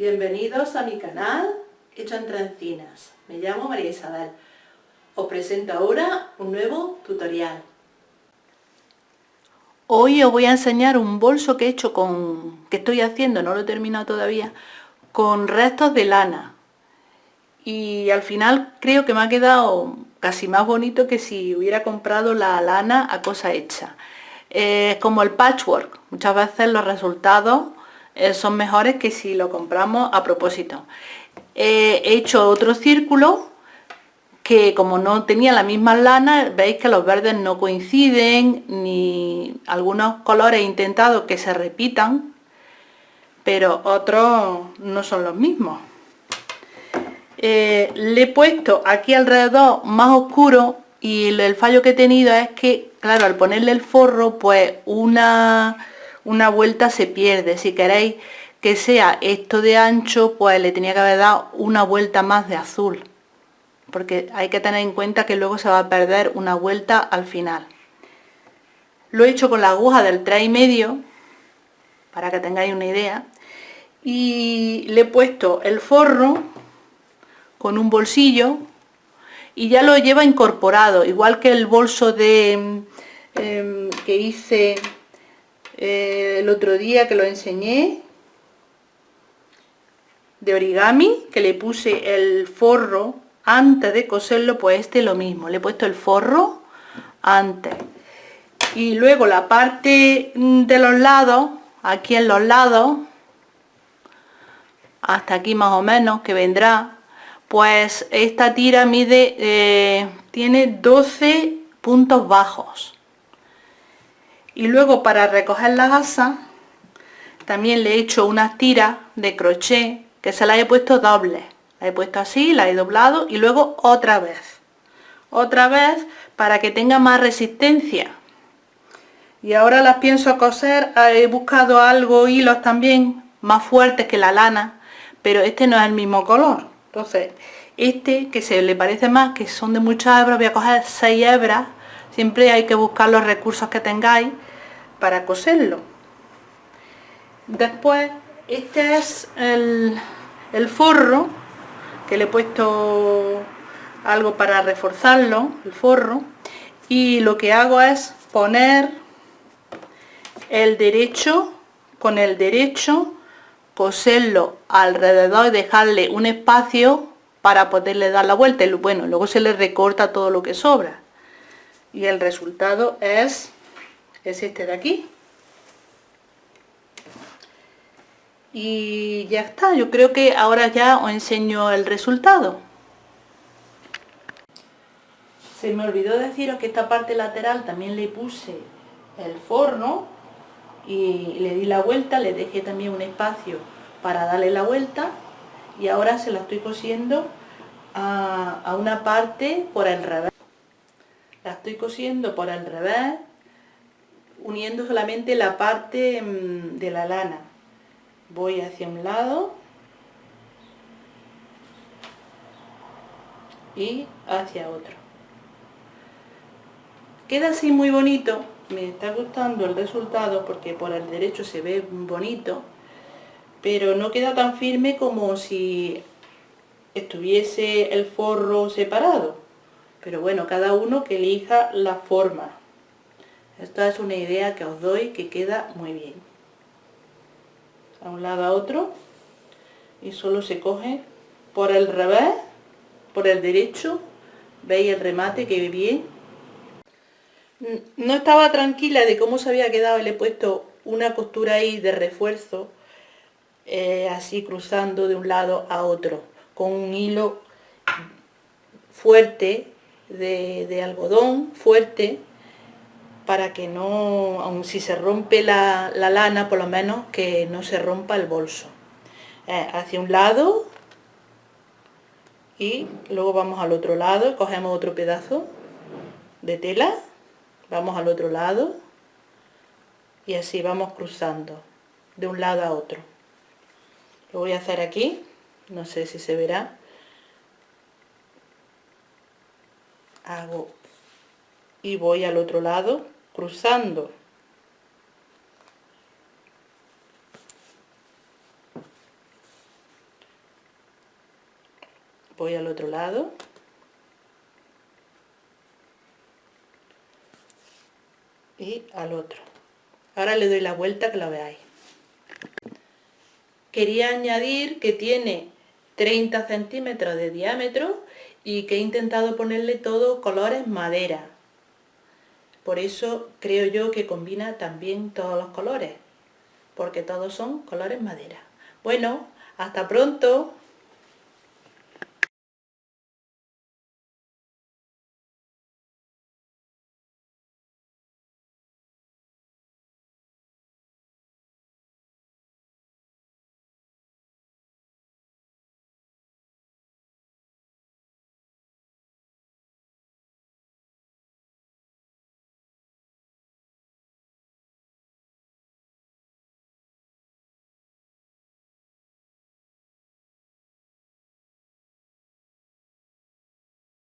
Bienvenidos a mi canal Hecho entre Encinas. Me llamo María Isabel. Os presento ahora un nuevo tutorial. Hoy os voy a enseñar un bolso que he hecho que estoy haciendo, no lo he terminado todavía, con restos de lana. Y al final creo que me ha quedado casi más bonito que si hubiera comprado la lana a cosa hecha. Como el patchwork, muchas veces los resultados son mejores que si lo compramos a propósito. He hecho otro círculo que, como no tenía la misma lana, veis que los verdes no coinciden, ni algunos colores he intentado que se repitan, pero otros no son los mismos. Le he puesto aquí alrededor más oscuro y el fallo que he tenido es que, claro, al ponerle el forro, pues una vuelta se pierde. Si queréis que sea esto de ancho, pues le tenía que haber dado una vuelta más de azul, porque hay que tener en cuenta que luego se va a perder una vuelta al final. Lo he hecho con la aguja del 3,5 para que tengáis una idea, y le he puesto el forro con un bolsillo y ya lo lleva incorporado, igual que el bolso que hice el otro día, que lo enseñé, de origami, que le puse el forro antes de coserlo. Pues este lo mismo, le he puesto el forro antes, y luego la parte de los lados, aquí en los lados, hasta aquí más o menos que vendrá, pues esta tira mide, tiene 12 puntos bajos. Y luego, para recoger las asas, también le he hecho unas tiras de crochet que se las he puesto dobles. Las he puesto así, las he doblado y luego otra vez para que tenga más resistencia. Y ahora las pienso coser. He buscado hilos también más fuertes que la lana, pero este no es el mismo color. Entonces este, que se le parece más, que son de muchas hebras, voy a coger 6 hebras. Siempre hay que buscar los recursos que tengáis para coserlo. Después, este es el forro, que le he puesto algo para reforzarlo, el forro, y lo que hago es poner el derecho con el derecho, coserlo alrededor y dejarle un espacio para poderle dar la vuelta. Y bueno, luego se le recorta todo lo que sobra y el resultado es este de aquí. Y ya está. Yo creo que ahora ya os enseño el resultado. Se me olvidó deciros que esta parte lateral también le puse el forro y le di la vuelta, le dejé también un espacio para darle la vuelta, y ahora se la estoy cosiendo a una parte por el revés. La estoy cosiendo por el revés, uniendo solamente la parte de la lana. Voy hacia un lado y hacia otro. Queda así muy bonito. Me está gustando el resultado porque por el derecho se ve bonito, pero no queda tan firme como si estuviese el forro separado. Pero bueno, cada uno que elija la forma. Esta es una idea que os doy, que queda muy bien. A un lado a otro, y solo se coge por el revés, por el derecho. ¿Veis el remate que bien? No estaba tranquila de cómo se había quedado y le he puesto una costura ahí de refuerzo, así cruzando de un lado a otro, con un hilo fuerte de algodón fuerte, para que no, aun si se rompe la lana, por lo menos que no se rompa el bolso. Hacia un lado y luego vamos al otro lado, cogemos otro pedazo de tela, vamos al otro lado y así vamos cruzando de un lado a otro. Lo voy a hacer aquí, no sé si se verá. Hago y voy al otro lado cruzando. voy al otro lado. Y al otro. Ahora le doy la vuelta que lo veáis. Quería añadir que tiene 30 centímetros de diámetro y que he intentado ponerle todo colores madera. Por eso creo yo que combina también todos los colores, porque todos son colores madera. Bueno, hasta pronto.